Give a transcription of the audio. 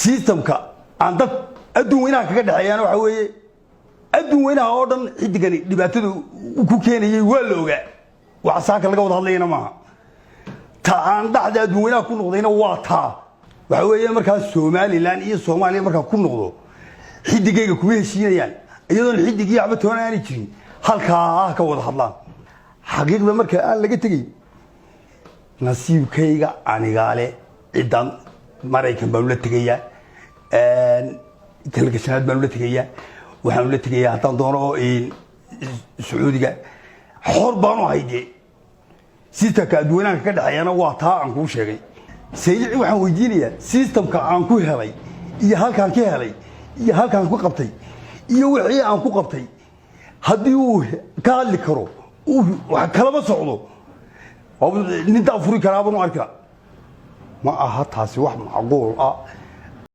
systemka aan dad adduun weynaha kaga dhaxeeyaan waxa weeye adduun weynaha oo dhan xidigani dhibaatada ku keenayay waa la ogaa waxa saaka laga wada hadlayna maaha ta aan dhaxda adduun weynaha ku noqdayna waa taa waxa weeye markaas Somaliland iyo Soomaaliya markaa ku noqdo xidigayga kuma heshiinayaan iyadoon xidigii waxba toonaan jirin halka ka wada hadlaan xaqiiqda marka aan laga tagay nasiibkayga anigaale ciidan Mareykan baa la tagaya telefishinad baa la tagaya waxaan la tagaya haddaan doono Sacuudiga xor baan u hayday systemka adduunka ka dhaxayana waa taa aan ku sheegay saylici waxaan weydiinayaa systemka aan ku helay iyo halkaan ka helay iyo halkaan ku qabtay iyo wixii aan ku qabtay haddii uu ka hadli karo wax kala socdo oo ninta furi karaabano arkaa ma aha taasi wax macquul ah